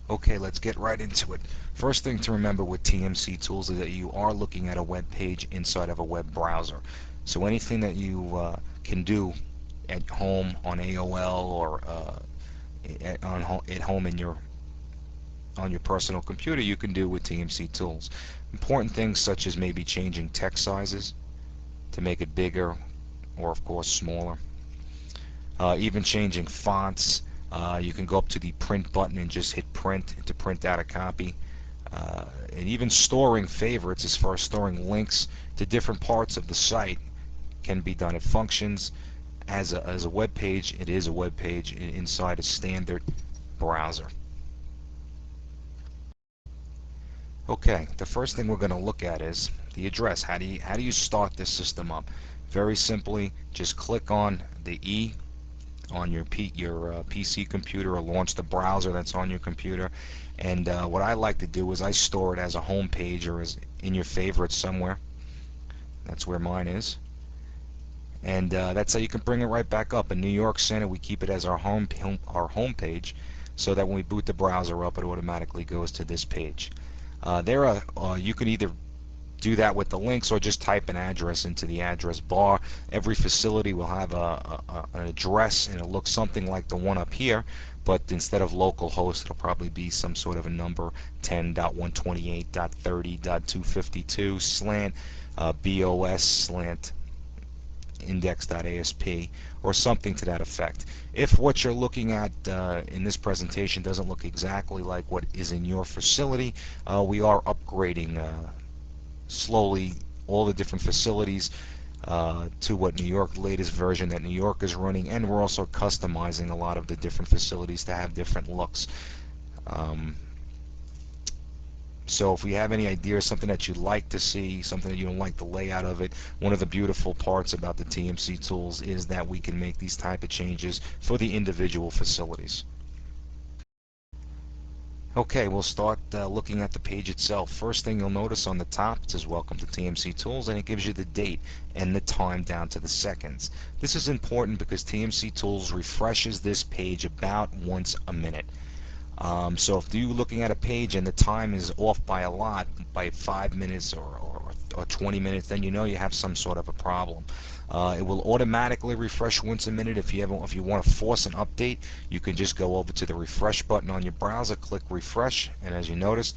Okay, let's get right into it. First thing to remember with TMC Tools is that you are looking at a web page inside of a web browser. So anything that you can do at home on AOL or at home in your on your personal computer, you can do with TMC Tools. Important things such as maybe changing text sizes to make it bigger or of course smaller. Even changing fonts. You can go up to the print button and just hit print to print out a copy. And even storing favorites as far as storing links to different parts of the site can be done. It functions as a web page. It is a web page inside a standard browser. Okay, the first thing we're going to look at is the address. How do you start this system up? Very simply, just click on the E on your PC computer or launch the browser that's on your computer. And what I like to do is I store it as a home page or as in your favorites somewhere. That's where mine is. And that's how you can bring it right back up. In New York Center, we keep it as our home page, so that when we boot the browser up, it automatically goes to this page. You can either do that with the links or just type an address into the address bar. Every facility will have an address, and it looks something like the one up here, but instead of localhost, it'll probably be some sort of a number, 10.128.30.252 slant BOS slant index.asp or something to that effect. If what you're looking at in this presentation doesn't look exactly like what is in your facility, we are upgrading slowly all the different facilities to what New York, the latest version that New York is running, and we're also customizing a lot of the different facilities to have different looks. So if we have any ideas, something that you'd like to see, something that you don't like the layout of it, one of the beautiful parts about the TMC tools is that we can make these type of changes for the individual facilities. Okay, we'll start looking at the page itself. First thing you'll notice on the top, it says Welcome to TMC Tools, and it gives you the date and the time down to the seconds. This is important because TMC Tools refreshes this page about once a minute. So if you're looking at a page and the time is off by a lot, by 5 minutes or 20 minutes, then you know you have some sort of a problem. It will automatically refresh once a minute. If you want to force an update, you can just go over to the refresh button on your browser, click refresh, and as you noticed,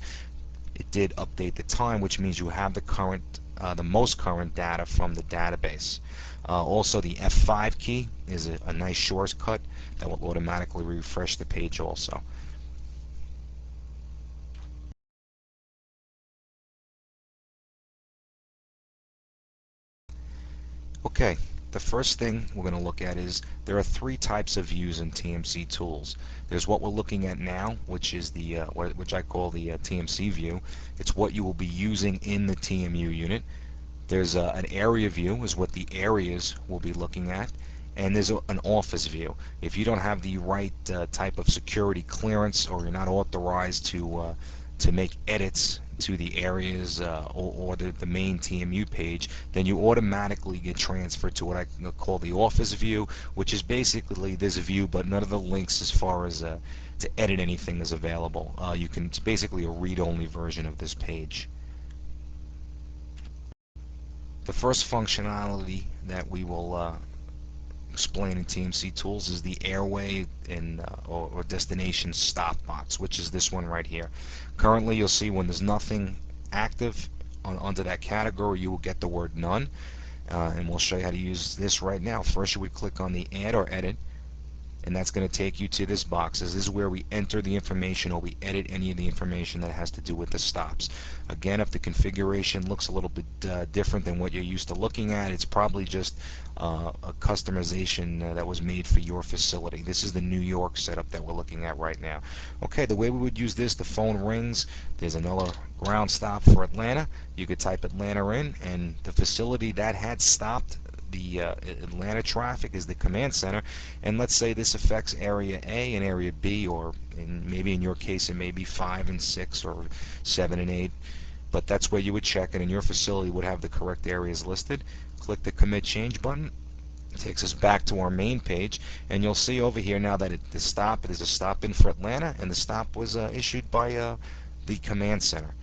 it did update the time, which means you have the most current data from the database. Also, the F5 key is a nice shortcut that will automatically refresh the page also. Okay, the first thing we're going to look at is there are three types of views in TMC Tools. There's what we're looking at now, which is the which I call the TMC view. It's what you will be using in the TMU unit. There's an area view, is what the areas will be looking at. And there's an office view. If you don't have the right type of security clearance, or you're not authorized to make edits to the areas or the main TMU page, then you automatically get transferred to what I call the office view, which is basically this view, but none of the links as far as to edit anything is available. It's basically a read-only version of this page. The first functionality that we will explain in TMC Tools is the airway and or destination stop box, which is this one right here. Currently, you'll see when there's nothing active under that category, you will get the word none, and we'll show you how to use this right now. First, you would click on the add or edit, and that's going to take you to this box. This is where we enter the information or we edit any of the information that has to do with the stops. Again, if the configuration looks a little bit different than what you're used to looking at, it's probably just a customization that was made for your facility. This is the New York setup that we're looking at right now. Okay, the way we would use this, the phone rings, there's another ground stop for Atlanta. You could type Atlanta in, and the facility that had stopped the Atlanta traffic is the command center, and let's say this affects area A and area B, or maybe in your case it may be 5 and 6 or 7 and 8, but that's where you would check it, and your facility would have the correct areas listed. Click the commit change button, Takes us back to our main page, and you'll see over here now that there's a stop in for Atlanta, and the stop was issued by the command center.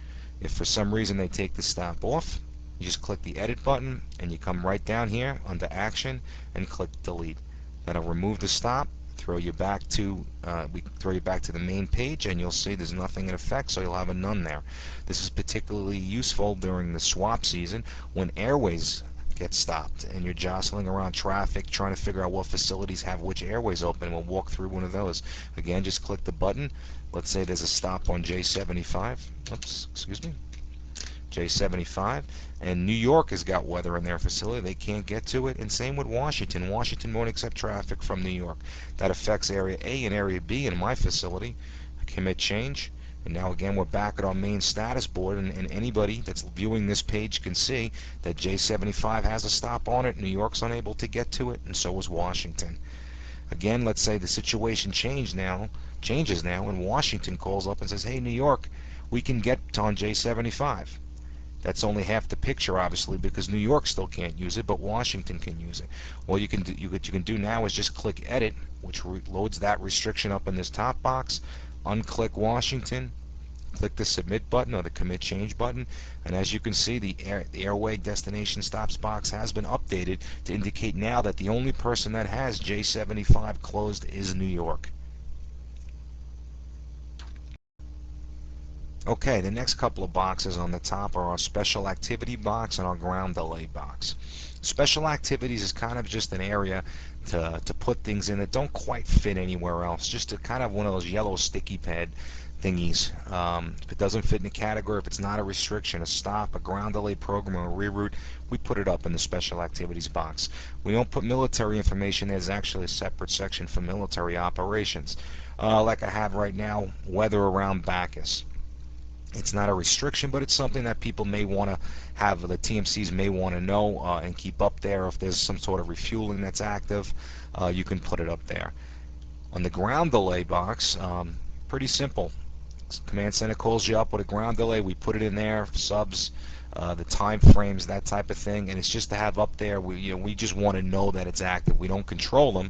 If for some reason they take the stop off, you just click the edit button and you come right down here under action and click delete. That'll remove the stop, throw you back to the main page, and you'll see there's nothing in effect, so you'll have a none there. This is particularly useful during the swap season when airways get stopped and you're jostling around traffic trying to figure out what facilities have which airways open. We'll walk through one of those. Again, just click the button. Let's say there's a stop on J75. Oops, excuse me. J75, and New York has got weather in their facility. They can't get to it, and same with Washington. Washington won't accept traffic from New York. That affects Area A and Area B in my facility. I commit change, and now again we're back at our main status board, and anybody that's viewing this page can see that J75 has a stop on it. New York's unable to get to it, and so is Washington. Again, let's say the situation changes now, and Washington calls up and says, "Hey, New York, we can get on J75." That's only half the picture, obviously, because New York still can't use it, but Washington can use it. What you can do now is just click Edit, which loads that restriction up in this top box. Unclick Washington, click the Submit button or the Commit Change button, and as you can see, the Airway Destination Stops box has been updated to indicate now that the only person that has J75 closed is New York. Okay, the next couple of boxes on the top are our special activity box and our ground delay box. Special activities is kind of just an area to put things in that don't quite fit anywhere else, just a kind of one of those yellow sticky pad thingies. If it doesn't fit in a category, if it's not a restriction, a stop, a ground delay program, or a reroute, we put it up in the special activities box. We don't put military information. There's actually a separate section for military operations. Like I have right now, weather around Bacchus. It's not a restriction, but it's something that people may want to have, the TMCs may want to know and keep up there. If there's some sort of refueling that's active, you can put it up there. On the ground delay box, pretty simple. Command center calls you up with a ground delay, we put it in there, subs, the time frames, that type of thing, and it's just to have up there. We just want to know that it's active. We don't control them.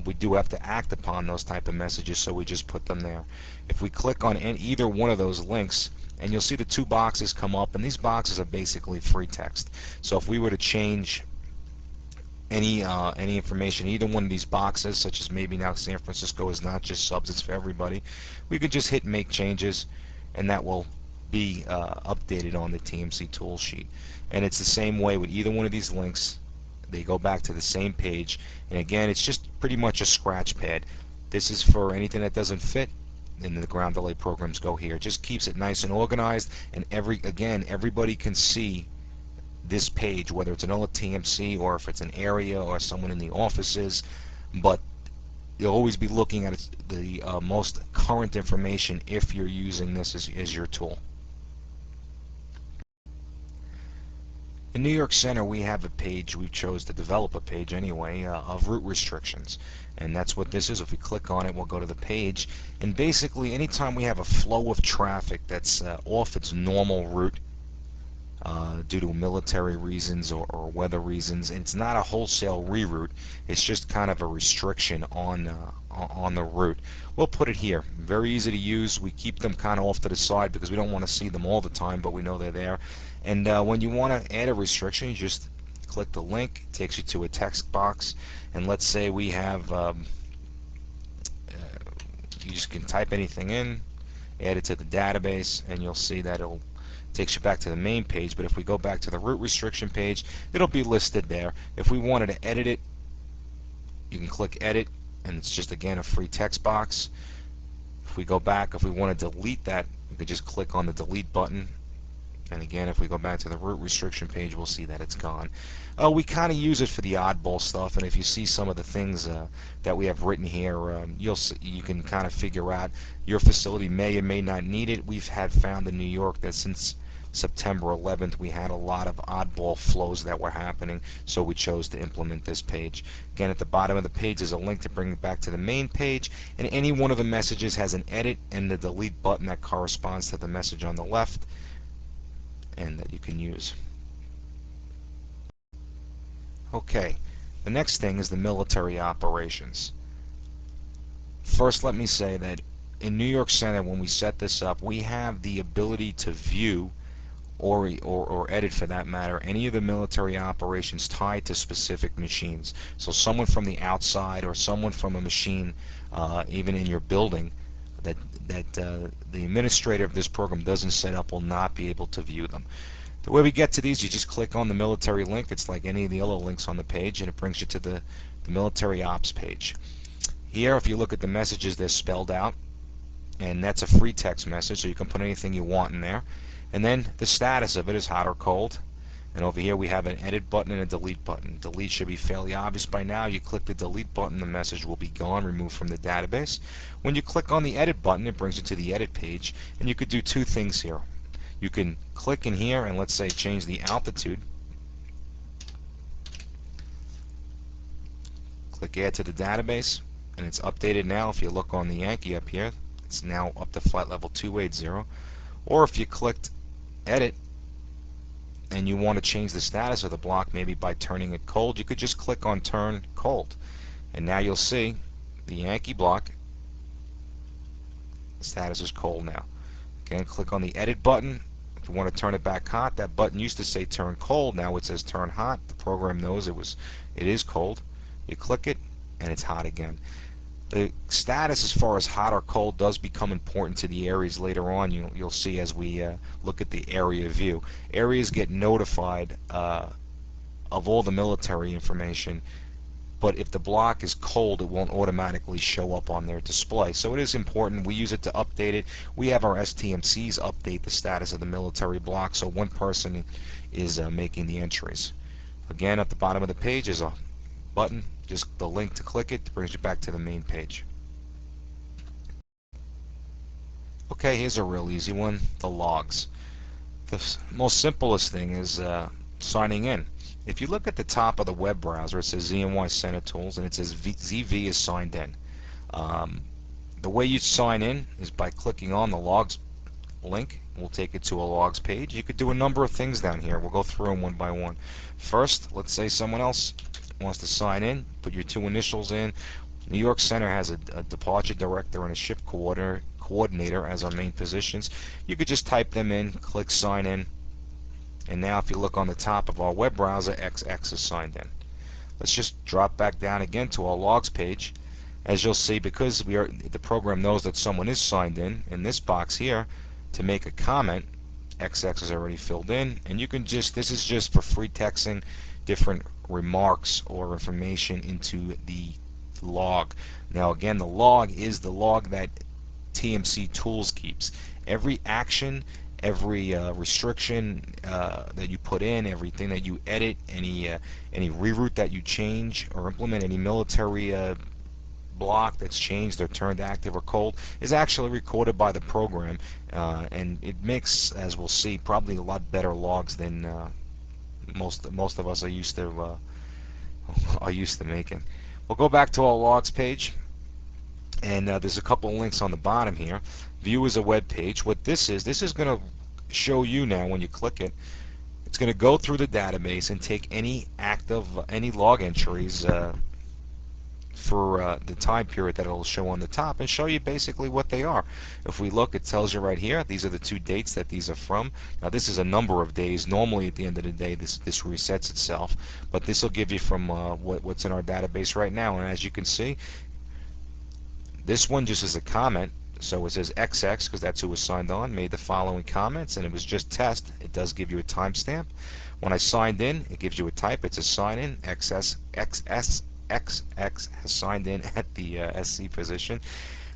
We do have to act upon those type of messages, so we just put them there. If we click on either one of those links, and you'll see the two boxes come up, and these boxes are basically free text. So if we were to change any information, either one of these boxes, such as maybe now San Francisco is not just subs, it's for everybody, we could just hit make changes, and that will be updated on the TMC Tools sheet. And it's the same way with either one of these links. They go back to the same page, and again, it's just pretty much a scratch pad. This is for anything that doesn't fit, and the ground delay programs go here. It just keeps it nice and organized, and everybody can see this page, whether it's another TMC or if it's an area or someone in the offices, but you'll always be looking at the most current information if you're using this as your tool. In New York Center, we have a page, we chose to develop a page anyway, of route restrictions. And that's what this is. If we click on it, we'll go to the page. And basically, anytime we have a flow of traffic that's off its normal route, due to military reasons or weather reasons, and it's not a wholesale reroute, it's just kind of a restriction on the route, we'll put it here. Very easy to use. We keep them kind of off to the side because we don't want to see them all the time, but we know they're there. And when you want to add a restriction, you just click the link. It takes you to a text box, and let's say we have you just can type anything in, add it to the database, and you'll see that it'll takes you back to the main page. But if we go back to the route restriction page, it'll be listed there. If we wanted to edit it, you can click edit, and it's just again a free text box. If we go back, if we want to delete that, we could just click on the delete button, and again, if we go back to the route restriction page, we'll see that it's gone. We kind of use it for the oddball stuff, and if you see some of the things that we have written here, you can kind of figure out your facility may or may not need it. We've found in New York that since September 11th, we had a lot of oddball flows that were happening, so we chose to implement this page. Again, at the bottom of the page is a link to bring it back to the main page, and any one of the messages has an edit and the delete button that corresponds to the message on the left, and that you can use. Okay, The next thing is the military operations. First, let me say that in New York Center, when we set this up, we have the ability to view or edit, for that matter, any of the military operations tied to specific machines. So someone from the outside or someone from a machine, even in your building, that the administrator of this program doesn't set up will not be able to view them. The way we get to these, you just click on the military link. It's like any of the other links on the page, and it brings you to the military ops page. Here, if you look at the messages, they're spelled out, and that's a free text message, so you can put anything you want in there. And then the status of it is hot or cold. And over here we have an edit button and a delete button. Delete should be fairly obvious by now. You click the delete button, the message will be gone, removed from the database. When you click on the edit button, it brings you to the edit page, and you could do two things here. You can click in here and, let's say, change the altitude. Click add to the database, and it's updated now. If you look on the Yankee up here, it's now up to flight level 280. Or if you clicked edit and you want to change the status of the block, maybe by turning it cold, you could just click on turn cold, and now you'll see the Yankee block, the status is cold now. Again, click on the edit button. If you want to turn it back hot, that button used to say turn cold, now it says turn hot. The program knows it is cold. You click it and it's hot again. The status as far as hot or cold does become important to the areas later on. You'll see as we look at the area view. Areas get notified of all the military information, but if the block is cold, it won't automatically show up on their display. So it is important. We use it to update it. We have our STMCs update the status of the military block, so one person is making the entries. Again, at the bottom of the page is a button, just the link to click it, brings you back to the main page. Okay, here's a real easy one, the logs. The most simplest thing is signing in. If you look at the top of the web browser, it says ZNY Tools, and it says ZV is signed in. The way you sign in is by clicking on the logs link. We'll take it to a logs page. You could do a number of things down here. We'll go through them one by one. First, let's say someone else wants to sign in, put your two initials in. New York Center has a departure director and a ship coordinator as our main positions. You could just type them in, click sign in, and now if you look on the top of our web browser, XX is signed in. Let's just drop back down again to our logs page. As you'll see, because the program knows that someone is signed in this box here, to make a comment, XX is already filled in, and you can just, this is just for free texting different remarks or information into the log. Now again, the log is the log that TMC Tools keeps. Every action, every restriction that you put in, everything that you edit, any reroute that you change or implement, any military block that's changed or turned active or cold, is actually recorded by the program, and it makes, as we'll see, probably a lot better logs than most of us are used to making. We'll go back to our logs page, and there's a couple of links on the bottom here. View is a web page. What this is going to show you now when you click it. It's going to go through the database and take any log entries for the time period that it'll show on the top and show you basically what they are. If we look, it tells you right here, these are the two dates that these are from. Now this is a number of days. Normally at the end of the day this resets itself, but this will give you from what's in our database right now. And as you can see, this one just is a comment, so it says XX because that's who was signed on, made the following comments, and it was just test. It does give you a timestamp. When I signed in, it gives you a type. It's a sign in. XX has signed in at the SC position.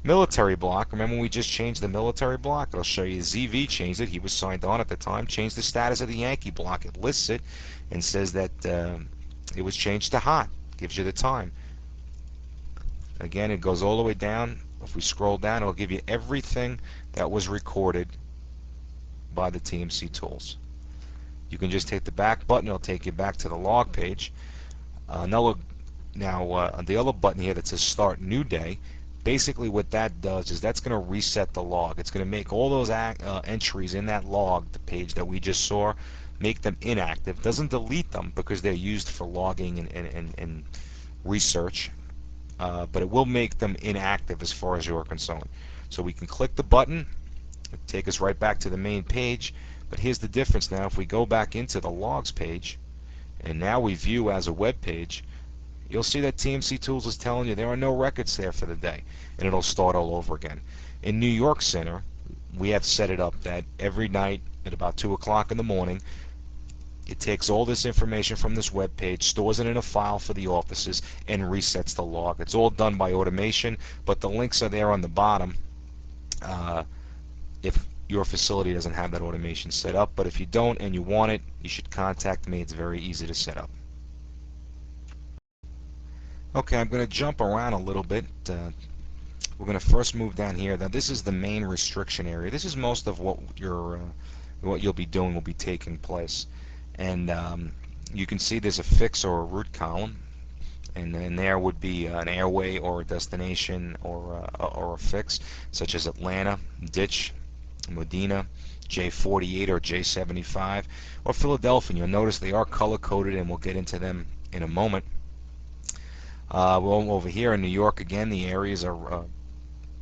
Military block, remember we just changed the military block? It'll show you ZV changed it. He was signed on at the time. Changed the status of the Yankee block. It lists it and says that it was changed to hot. Gives you the time. Again, it goes all the way down. If we scroll down, it'll give you everything that was recorded by the TMC Tools. You can just hit the back button. It'll take you back to the log page. Now the other button here that says Start New Day, basically what that does is that's going to reset the log. It's going to make all those entries in that log, the page that we just saw, make them inactive. Doesn't delete them because they're used for logging and research, but it will make them inactive as far as you're concerned. So we can click the button, take us right back to the main page. But here's the difference now. If we go back into the logs page, and now we view as a web page, you'll see that TMC Tools is telling you there are no records there for the day, and it'll start all over again. In New York Center, we have set it up that every night at about 2 o'clock in the morning, it takes all this information from this web page, stores it in a file for the offices, and resets the log. It's all done by automation, but the links are there on the bottom if your facility doesn't have that automation set up. But if you don't and you want it, you should contact me. It's very easy to set up. Okay, I'm going to jump around a little bit. We're going to first move down here. Now, this is the main restriction area. This is most of what you'll be doing will be taking place. And you can see there's a fix or a route column, and then there would be an airway or a destination or a fix, such as Atlanta, Ditch, Modena, J48 or J75, or Philadelphia. You'll notice they are color coded, and we'll get into them in a moment. Well, over here in New York, again, the areas are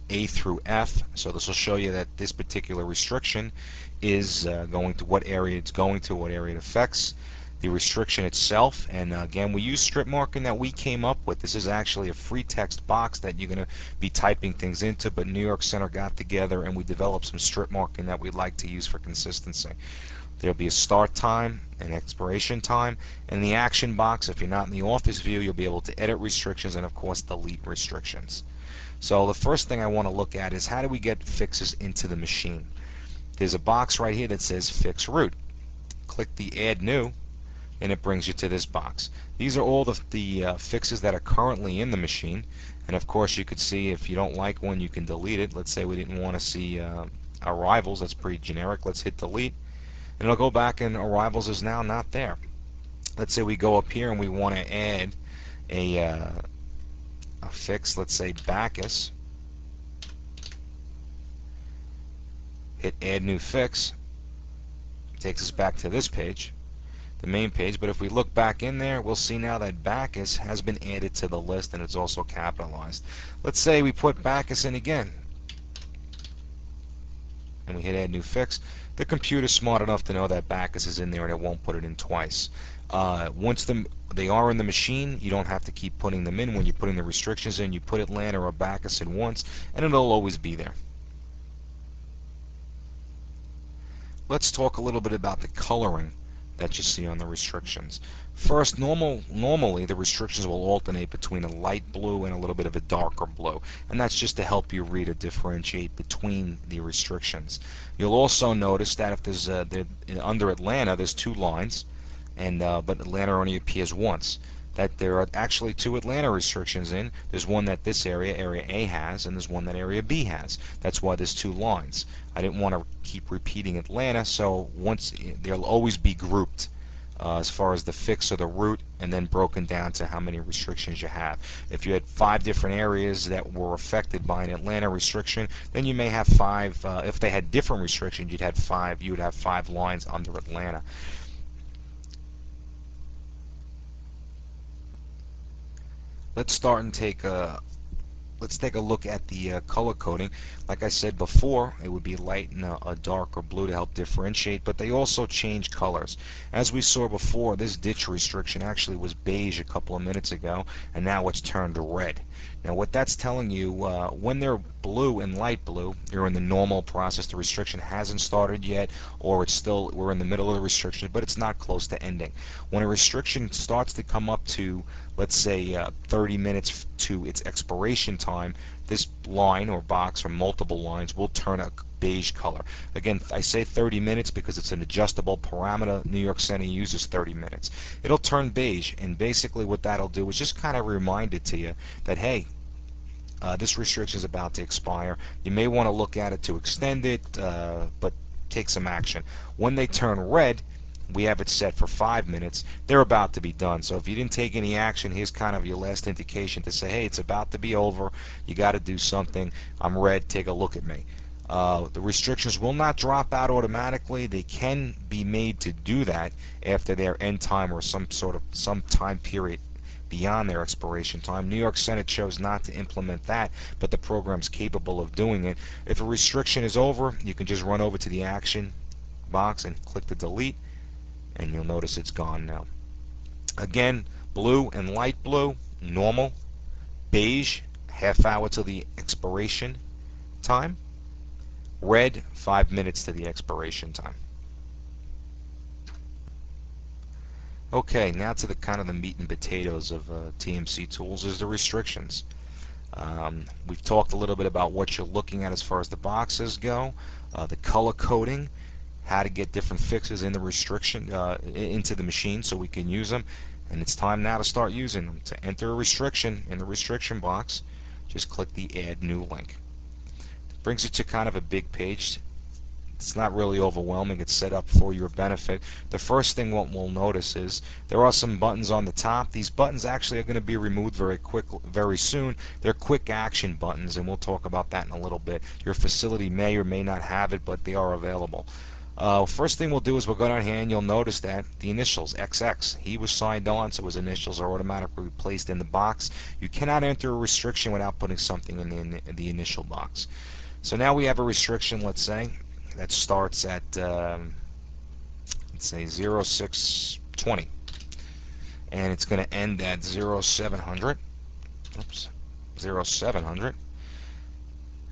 A through F, so this will show you that this particular restriction is going to what area it's going to, what area it affects, the restriction itself. And again, we use strip marking that we came up with. This is actually a free text box that you're going to be typing things into, but New York Center got together and we developed some strip marking that we'd like to use for consistency. There'll be a start time, an expiration time, and the action box. If you're not in the office view, you'll be able to edit restrictions and, of course, delete restrictions. So the first thing I want to look at is how do we get fixes into the machine. There's a box right here that says Fix Route. Click the Add New, and it brings you to this box. These are all the fixes that are currently in the machine. And, of course, you could see if you don't like one, you can delete it. Let's say we didn't want to see arrivals. That's pretty generic. Let's hit delete. And it'll go back and arrivals is now not there. Let's say we go up here and we want to add a fix, let's say Bacchus. Hit add new fix. Takes us back to this page, the main page. But if we look back in there, we'll see now that Bacchus has been added to the list, and it's also capitalized. Let's say we put Bacchus in again, and we hit add new fix. The computer's smart enough to know that Bacchus is in there and it won't put it in twice. Once they are in the machine, you don't have to keep putting them in. When you're putting the restrictions in, you put Atlanta or Bacchus in once, and it'll always be there. Let's talk a little bit about the coloring that you see on the restrictions. First, normally the restrictions will alternate between a light blue and a little bit of a darker blue, and that's just to help you read or differentiate between the restrictions. You'll also notice that if there's under Atlanta, there's two lines, and but Atlanta only appears once. That there are actually two Atlanta restrictions in. There's one that this area A has, and there's one that area B has. That's why there's two lines. I didn't want to keep repeating Atlanta, so once they'll always be grouped as far as the fix or the route, and then broken down to how many restrictions you have. If you had 5 different areas that were affected by an Atlanta restriction, then you may have 5. If they had different restrictions, you'd have 5. You would have 5 lines under Atlanta. Let's start and take a look at the color coding. Like I said before, it would be light and a darker blue to help differentiate, but they also change colors. As we saw before, this ditch restriction actually was beige a couple of minutes ago, and now it's turned to red. Now what that's telling you, when they're blue and light blue, you're in the normal process. The restriction hasn't started yet, or we're in the middle of the restriction, but it's not close to ending. When a restriction starts to come up to, let's say, 30 minutes to its expiration time, this line or box or multiple lines will turn a beige color. Again, I say 30 minutes because it's an adjustable parameter. New York Center uses 30 minutes. It'll turn beige, and basically what that'll do is just kind of remind it to you that, hey, this restriction is about to expire. You may want to look at it to extend it, but take some action. When they turn red, we have it set for 5 minutes. They're about to be done. So if you didn't take any action, here's kind of your last indication to say, hey, it's about to be over. You got to do something. I'm red. Take a look at me. The restrictions will not drop out automatically. They can be made to do that after their end time or some time period beyond their expiration time. New York Senate chose not to implement that, but the program's capable of doing it. If a restriction is over, you can just run over to the action box and click the delete, and you'll notice it's gone now. Again, blue and light blue, normal. Beige, half hour to the expiration time. Red, 5 minutes to the expiration time. Okay, now to the kind of the meat and potatoes of TMC Tools is the restrictions. We've talked a little bit about what you're looking at as far as the boxes go, the color coding, how to get different fixes in the restriction into the machine so we can use them, and it's time now to start using them. To enter a restriction in the restriction box, just click the Add New link. It brings you to kind of a big page. It's not really overwhelming. It's set up for your benefit. The first thing what we'll notice is there are some buttons on the top. These buttons actually are going to be removed very soon. They're quick action buttons, and we'll talk about that in a little bit. Your facility may or may not have it, but they are available. First thing we'll do is we'll go down here and you'll notice that the initials XX, he was signed on, so his initials are automatically placed in the box. You cannot enter a restriction without putting something in the initial box. So now we have a restriction, let's say, that starts at let's say 0620, and it's going to end at 0700. Oops, 0700.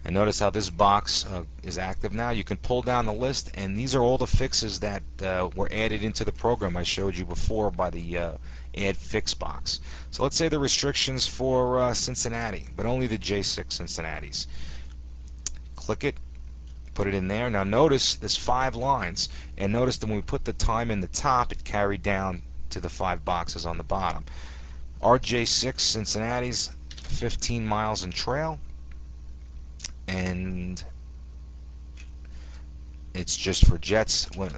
And notice how this box is active now. You can pull down the list, and these are all the fixes that were added into the program I showed you before by the add fix box. So let's say the restrictions for Cincinnati, but only the J6 Cincinnati's. Click it, put it in there. Now notice there's 5 lines, and notice that when we put the time in the top, it carried down to the 5 boxes on the bottom. Our J6 Cincinnati's 15 miles in trail, and it's just for jets. When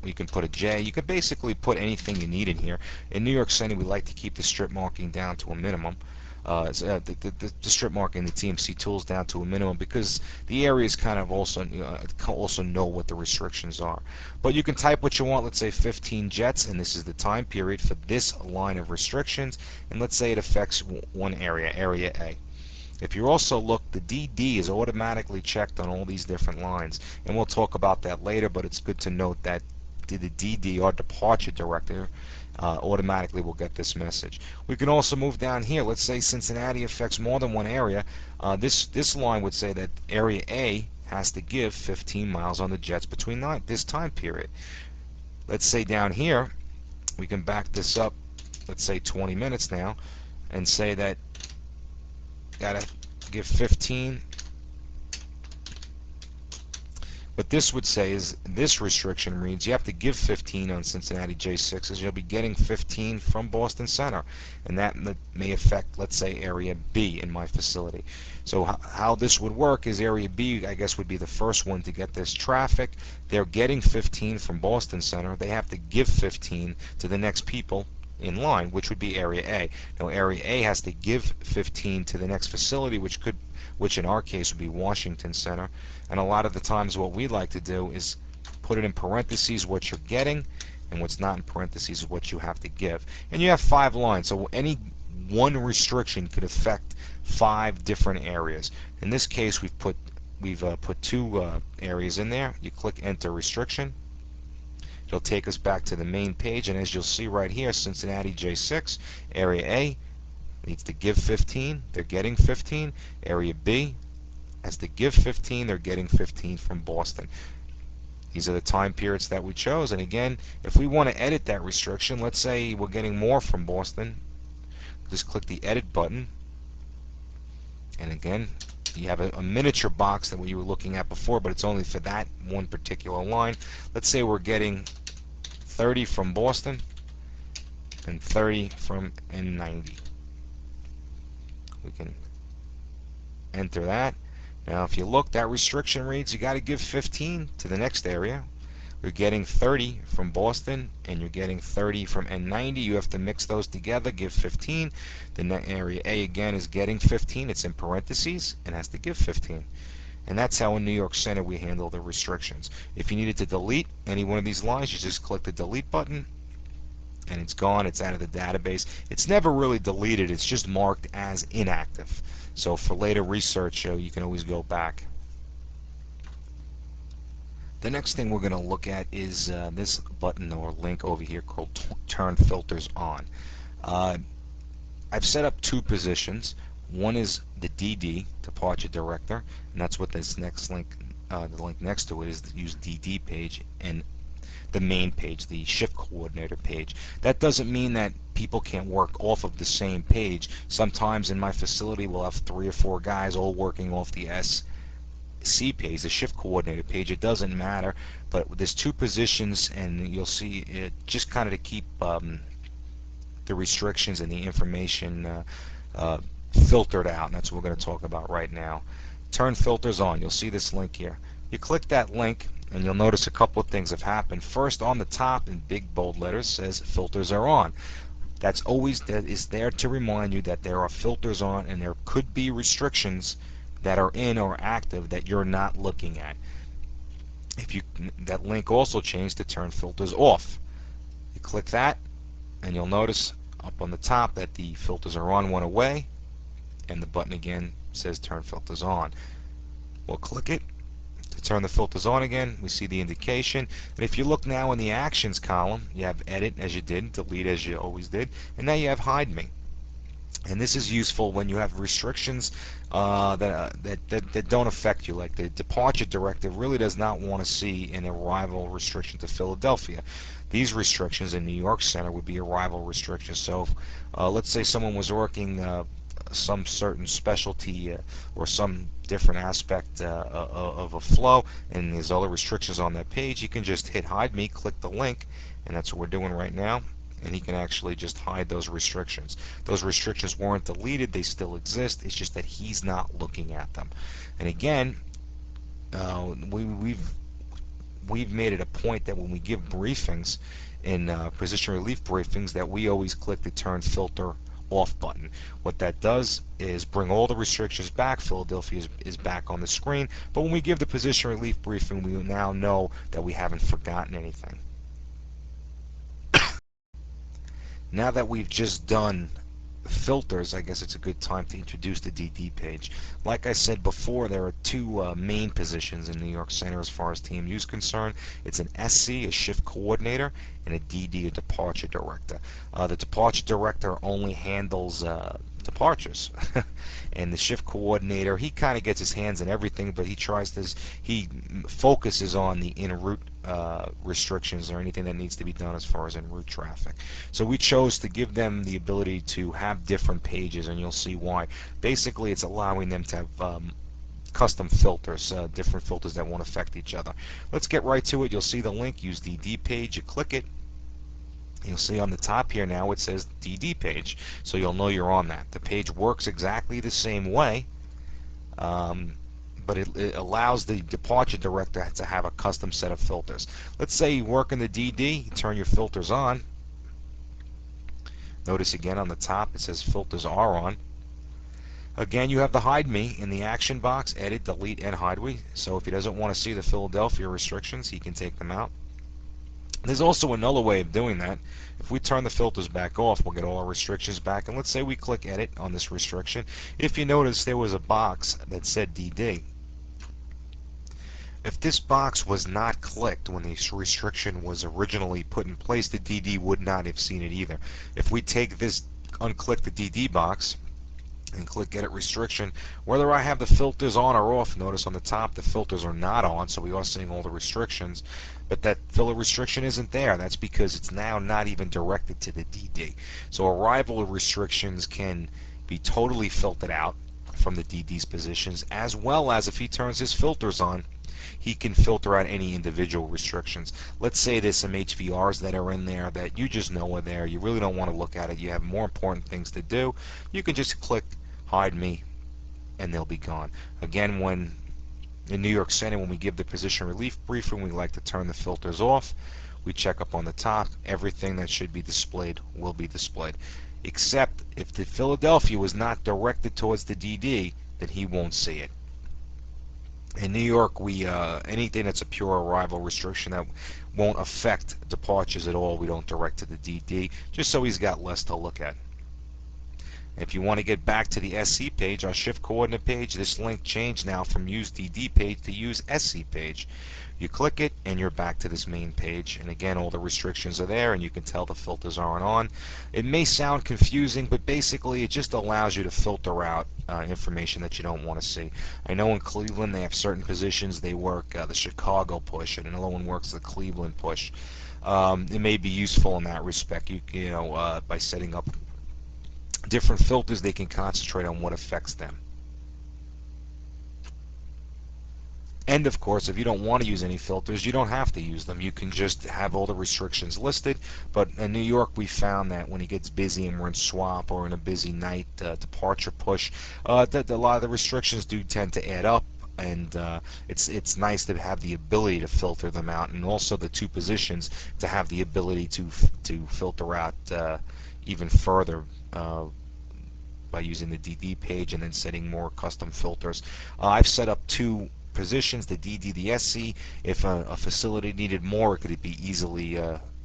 you can put a J, you can basically put anything you need in here. In New York City, we like to keep the strip marking down to a minimum. The strip marking, the TMC Tools down to a minimum, because the areas kind of also know what the restrictions are. But you can type what you want. Let's say 15 jets, and this is the time period for this line of restrictions, and let's say it affects one area, area A. If you also look, the DD is automatically checked on all these different lines, and we'll talk about that later, but it's good to note that the DD, or departure director, automatically will get this message. We can also move down here. Let's say Cincinnati affects more than one area. This line would say that area A has to give 15 miles on the jets between this time period. Let's say down here, we can back this up, let's say 20 minutes now, and say that gotta give 15. What this would say is, this restriction reads, you have to give 15 on Cincinnati J6s. You'll be getting 15 from Boston Center, and that may affect, let's say, area B in my facility. So how this would work is area B, I guess, would be the first one to get this traffic. They're getting 15 from Boston Center. They have to give 15 to the next people in line, which would be area A. Now area A has to give 15 to the next facility, which in our case would be Washington Center. And a lot of the times what we like to do is put it in parentheses what you're getting, and what's not in parentheses is what you have to give. And you have 5 lines, so any one restriction could affect 5 different areas. In this case, we've put 2 areas in there. You click enter restriction. It'll take us back to the main page, and as you'll see right here, Cincinnati J6, area A needs to give 15, they're getting 15. Area B has to give 15, they're getting 15 from Boston. These are the time periods that we chose, and again, if we want to edit that restriction, let's say we're getting more from Boston, just click the edit button, and again, you have a miniature box than what you were looking at before, but it's only for that one particular line. Let's say we're getting 30 from Boston and 30 from N90. We can enter that. Now if you look, that restriction reads you got to give 15 to the next area. You're getting 30 from Boston and you're getting 30 from N90. You have to mix those together, give 15. The area A again is getting 15. It's in parentheses and has to give 15. And that's how in New York Center we handle the restrictions. If you needed to delete any one of these lines, you just click the delete button and it's gone. It's out of the database. It's never really deleted. It's just marked as inactive. So for later research, you can always go back. The next thing we're going to look at is this button or link over here called Turn Filters On. I've set up two positions. One is the DD, Departure Director, and that's what this next link, the link next to it is the use DD page, and the main page, the Shift Coordinator page. That doesn't mean that people can't work off of the same page. Sometimes in my facility we'll have 3 or 4 guys all working off the SC page, the Shift Coordinator page. It doesn't matter, but there's two positions, and you'll see it just kind of to keep the restrictions and the information filtered out, and that's what we're going to talk about right now. Turn filters on. You'll see this link here. You click that link and you'll notice a couple of things have happened. First, on the top in big bold letters says filters are on. That is there to remind you that there are filters on and there could be restrictions that are in or active that you're not looking at. That link also changed to turn filters off. You click that and you'll notice up on the top that the filters are on went away, and the button again says turn filters on. We'll click it to turn the filters on again. We see the indication, and if you look now in the actions column, you have edit as you did, delete as you always did, and now you have hide me. And this is useful when you have restrictions that don't affect you, like the departure directive really does not want to see an arrival restriction to Philadelphia. These restrictions in New York Center would be arrival restrictions. So let's say someone was working some certain specialty or some different aspect of a flow, and there's other restrictions on that page. You can just hit hide me, click the link, and that's what we're doing right now, and he can actually just hide those restrictions. Those restrictions weren't deleted, they still exist, it's just that he's not looking at them. And again, we've made it a point that when we give briefings in position relief briefings that we always click the turn filter off button. What that does is bring all the restrictions back. Philadelphia is back on the screen, but when we give the position relief briefing, we now know that we haven't forgotten anything. Now that we've just done filters, I guess it's a good time to introduce the DD page. Like I said before, there are two main positions in New York Center as far as TMU is concerned. It's an SC, a Shift Coordinator, and a DD, a Departure Director. The Departure Director only handles departures, and the Shift Coordinator, he kind of gets his hands in everything, but he focuses on the en route restrictions or anything that needs to be done as far as en route traffic. So we chose to give them the ability to have different pages, and you'll see why. Basically, it's allowing them to have custom filters, different filters that won't affect each other. Let's get right to it. You'll see the link, use DD page. You click it. You'll see on the top here now it says DD page, so you'll know you're on that. The page works exactly the same way, but it allows the departure director to have a custom set of filters. Let's say you work in the DD, you turn your filters on. Notice again on the top it says filters are on. Again, you have the hide me in the action box, edit, delete, and hide me. So if he doesn't want to see the Philadelphia restrictions, he can take them out. There's also another way of doing that. If we turn the filters back off, we'll get all our restrictions back. And let's say we click edit on this restriction. If you notice, there was a box that said DD. If this box was not clicked when this restriction was originally put in place, the DD would not have seen it either. If we take this, unclick the DD box, and click edit restriction, whether I have the filters on or off, notice on the top the filters are not on, so we are seeing all the restrictions, but that filler restriction isn't there. That's because it's now not even directed to the DD. So arrival restrictions can be totally filtered out from the DD's positions, as well as if he turns his filters on, he can filter out any individual restrictions. Let's say there's some HVRs that are in there that you just know are there, you really don't want to look at it, you have more important things to do, you can just click hide me and they'll be gone. Again, when in New York Center, when we give the position relief briefing, we like to turn the filters off. We check up on the top, everything that should be displayed will be displayed, except if the Philadelphia was not directed towards the DD, then he won't see it. In New York, we anything that's a pure arrival restriction that won't affect departures at all, we don't direct to the DD, just so he's got less to look at. If you want to get back to the SC page, our shift coordinate page, this link changed now from use DD page to use SC page. You click it and you're back to this main page, and again all the restrictions are there and you can tell the filters aren't on. It may sound confusing, but basically it just allows you to filter out information that you don't want to see. I know in Cleveland they have certain positions they work the Chicago push, and another one works the Cleveland push. It may be useful in that respect. You know, by setting up different filters, they can concentrate on what affects them. And of course, if you don't want to use any filters, you don't have to use them. You can just have all the restrictions listed. But in New York, we found that when it gets busy and we're in swap or in a busy night departure push, that a lot of the restrictions do tend to add up. And it's nice to have the ability to filter them out, and also the two positions to have the ability to filter out even further by using the DD page and then setting more custom filters. I've set up two positions, the DD, the SC. If a facility needed more, it could be easily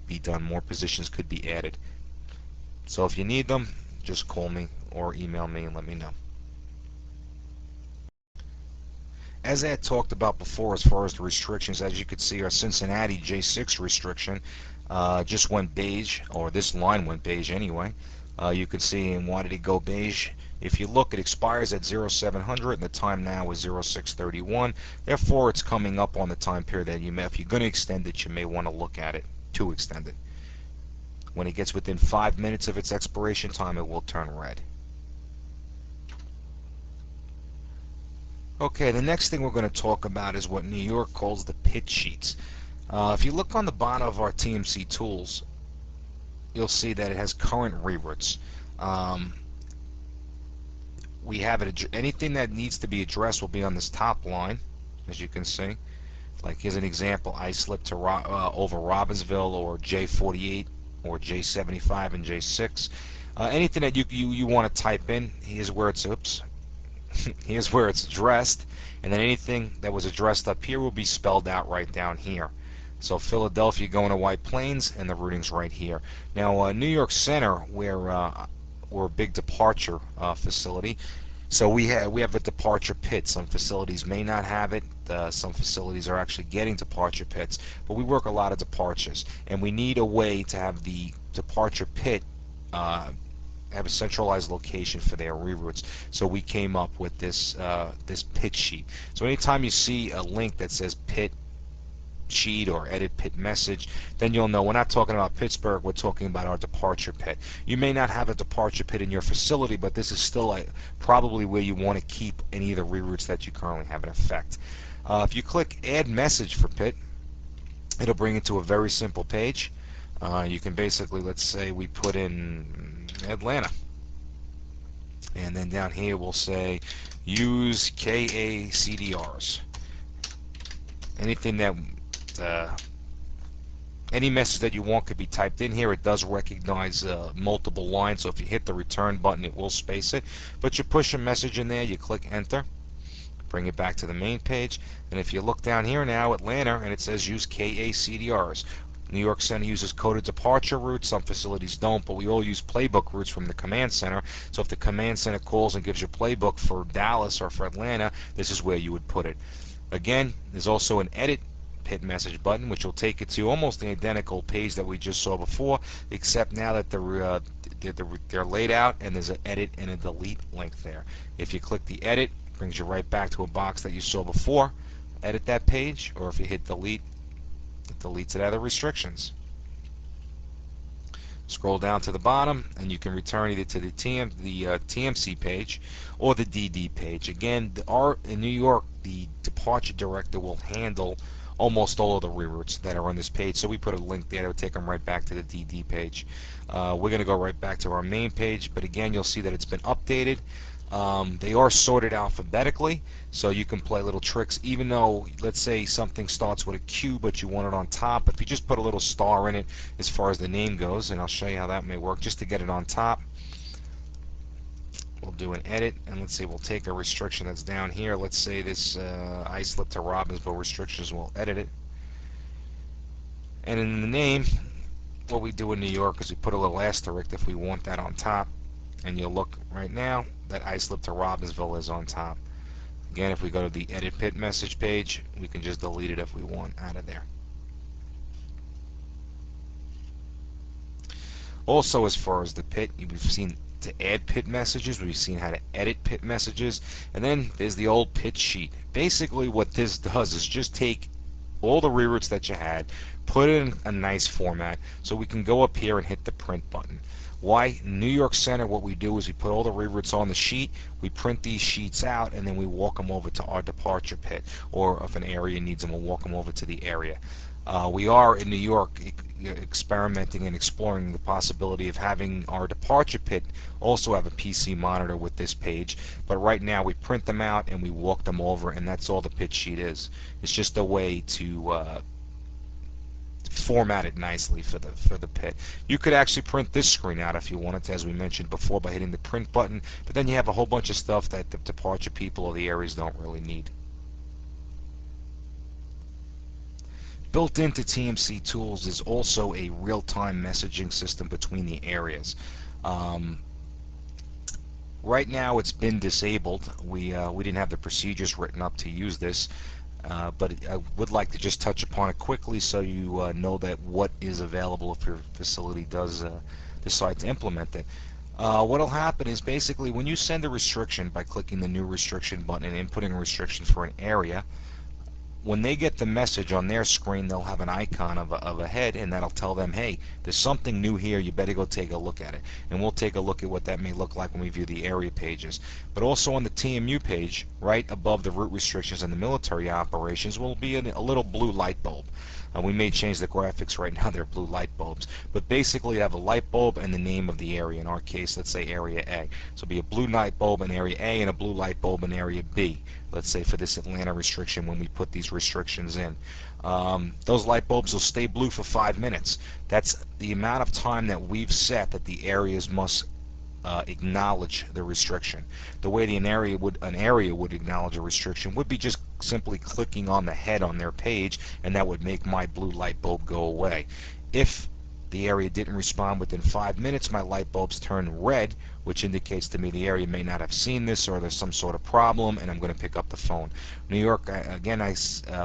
be done. More positions could be added. So if you need them, just call me or email me and let me know. As I had talked about before, as far as the restrictions, as you could see, our Cincinnati J6 restriction just went beige, or this line went beige anyway. You can see, and why did it go beige? If you look, it expires at 0700 and the time now is 0631. Therefore, it's coming up on the time period that you may, if you're going to extend it, you may want to look at it to extend it. When it gets within 5 minutes of its expiration time, it will turn red. Okay, the next thing we're going to talk about is what New York calls the pit sheets. If you look on the bottom of our TMC Tools, you'll see that it has current reroutes. We have it, anything that needs to be addressed will be on this top line, as you can see. Like here's an example: I slipped to over Robbinsville, or J48, or J75 and J6. Anything that you want to type in, here's where it's here's where it's addressed, and then anything that was addressed up here will be spelled out right down here. So Philadelphia going to White Plains, and the routing's right here. Now New York Center, where we're a big departure facility, so we have a departure pit. Some facilities may not have it. Some facilities are actually getting departure pits, but we work a lot of departures, and we need a way to have the departure pit have a centralized location for their reroutes. So we came up with this this pit sheet. So anytime you see a link that says pit sheet or edit pit message, then you'll know we're not talking about Pittsburgh, we're talking about our departure pit. You may not have a departure pit in your facility, but this is still probably where you want to keep any of the reroutes that you currently have in effect. If you click add message for pit, it'll bring it to a very simple page. You can basically, let's say we put in Atlanta, and then down here we'll say use KACDRs. Anything that any message that you want could be typed in here. It does recognize multiple lines, so if you hit the return button, it will space it. But you push a message in there, you click enter, bring it back to the main page, and if you look down here now, Atlanta, and it says use KACDRs. New York Center uses coded departure routes. Some facilities don't, but we all use playbook routes from the command center. So if the command center calls and gives you a playbook for Dallas or for Atlanta, this is where you would put it. Again, there's also an edit pit message button, which will take it to almost the identical page that we just saw before, except now that they're laid out and there's an edit and a delete link there. If you click the edit, it brings you right back to a box that you saw before. Edit that page, or if you hit delete, it deletes it out of restrictions. Scroll down to the bottom, and you can return either to the TMC page or the DD page. Again, in New York, the departure director will handle almost all of the reroutes that are on this page. So we put a link there that would take them right back to the DD page. We're going to go right back to our main page, but again, you'll see that it's been updated. They are sorted alphabetically, so you can play little tricks. Even though, let's say something starts with a Q, but you want it on top, if you just put a little star in it as far as the name goes, and I'll show you how that may work, just to get it on top, we'll do an edit, and let's say we'll take a restriction that's down here. Let's say this Islip to Robbinsville restrictions, we'll edit it. And in the name, what we do in New York is we put a little asterisk if we want that on top. And you'll look right now that Islip to Robbinsville is on top. Again, if we go to the edit pit message page, we can just delete it if we want out of there. Also, as far as the pit, we've seen to add pit messages, we've seen how to edit pit messages, and then there's the old pit sheet. Basically what this does is just take all the reroutes that you had, put it in a nice format so we can go up here and hit the print button. Why? New York Center, what we do is we put all the reroutes on the sheet, we print these sheets out, and then we walk them over to our departure pit, or if an area needs them, we'll walk them over to the area. We are in New York experimenting and exploring the possibility of having our departure pit also have a PC monitor with this page, but right now we print them out and we walk them over, and that's all the pit sheet is. It's just a way to format it nicely for the pit. You could actually print this screen out if you wanted to, as we mentioned before, by hitting the print button, but then you have a whole bunch of stuff that the departure people or the areas don't really need. Built into TMC Tools is also a real-time messaging system between the areas. Right now it's been disabled. We didn't have the procedures written up to use this, but I would like to just touch upon it quickly so you know that what is available if your facility does decide to implement it. What will happen is basically when you send a restriction by clicking the new restriction button and inputting a restriction for an area, when they get the message on their screen, they'll have an icon of a head, and that'll tell them, hey, there's something new here, you better go take a look at it. And we'll take a look at what that may look like when we view the area pages. But also on the TMU page, right above the route restrictions and the military operations, will be a little blue light bulb. We may change the graphics right now, they're blue light bulbs. But basically you have a light bulb and the name of the area. In our case, let's say Area A. So it'll be a blue light bulb in Area A and a blue light bulb in Area B. Let's say for this Atlanta restriction when we put these restrictions in. Those light bulbs will stay blue for 5 minutes. That's the amount of time that we've set that the areas must acknowledge the restriction. The way an area would acknowledge a restriction would be just simply clicking on the head on their page, and that would make my blue light bulb go away. If the area didn't respond within 5 minutes, my light bulbs turn red, which indicates to me the area may not have seen this or there's some sort of problem, and I'm going to pick up the phone. New York, again,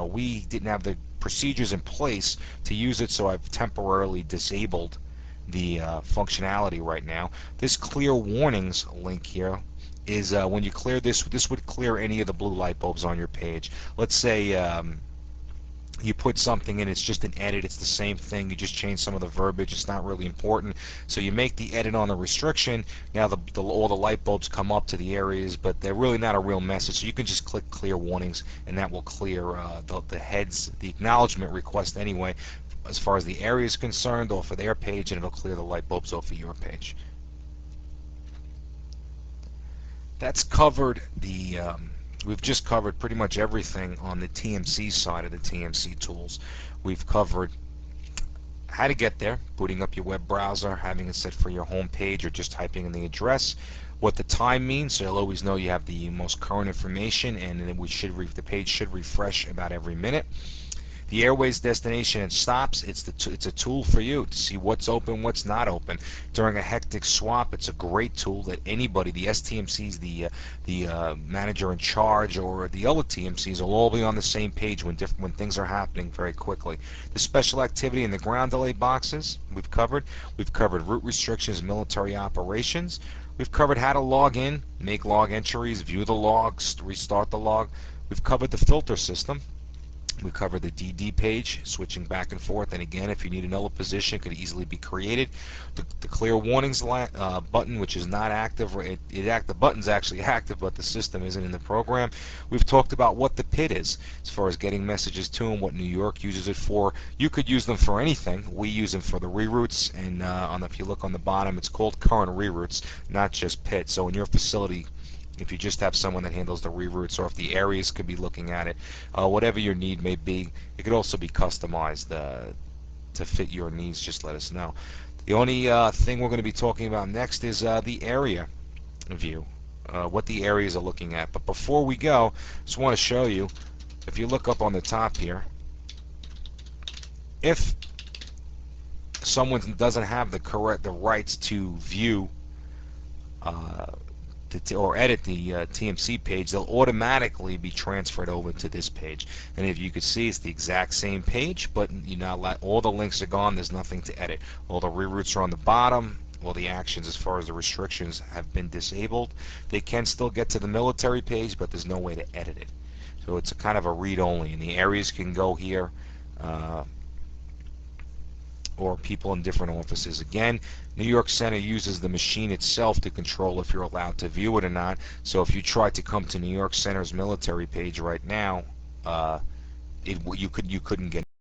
we didn't have the procedures in place to use it, so I've temporarily disabled the functionality right now. This clear warnings link here is when you clear this would clear any of the blue light bulbs on your page. Let's say you put something in, it's just an edit, it's the same thing, you just change some of the verbiage, it's not really important. So you make the edit on the restriction, now all the light bulbs come up to the areas, but they're really not a real message. So you can just click clear warnings, and that will clear the heads, the acknowledgement request anyway, as far as the area is concerned, off of their page, and it'll clear the light bulbs off of your page. That's covered the we've just covered pretty much everything on the TMC side of the TMC tools. We've covered how to get there, booting up your web browser, having it set for your home page, or just typing in the address, what the time means, so you'll always know you have the most current information, and then the page should refresh about every minute. The airways, destination, and stops, it's a tool for you to see what's open, what's not open. During a hectic swap, it's a great tool that anybody, the STMCs, the manager in charge, or the other TMCs will all be on the same page when things are happening very quickly. The special activity in the ground delay boxes we've covered. We've covered route restrictions, military operations. We've covered how to log in, make log entries, view the logs, restart the log. We've covered the filter system. We covered the DD page, switching back and forth, and again, if you need another position, it could easily be created. The clear warnings button, which is not active, the button's actually active, but the system isn't in the program. We've talked about what the PID is, as far as getting messages to them, what New York uses it for. You could use them for anything. We use them for the reroutes, and if you look on the bottom, it's called current reroutes, not just PID. So in your facility, if you just have someone that handles the reroutes, or if the areas could be looking at it, whatever your need may be, it could also be customized to fit your needs. Just let us know. The only thing we're going to be talking about next is the area view. what the areas are looking at. But before we go, just want to show you, if you look up on the top here, if someone doesn't have the rights to view or edit the TMC page, they'll automatically be transferred over to this page. And if you could see, it's the exact same page, but all the links are gone. There's nothing to edit. All the reroutes are on the bottom. All the actions as far as the restrictions have been disabled. They can still get to the military page, but there's no way to edit it. So it's a kind of a read-only, and the areas can go here. Or people in different offices. Again, New York Center uses the machine itself to control if you're allowed to view it or not. So if you try to come to New York Center's military page right now, you couldn't get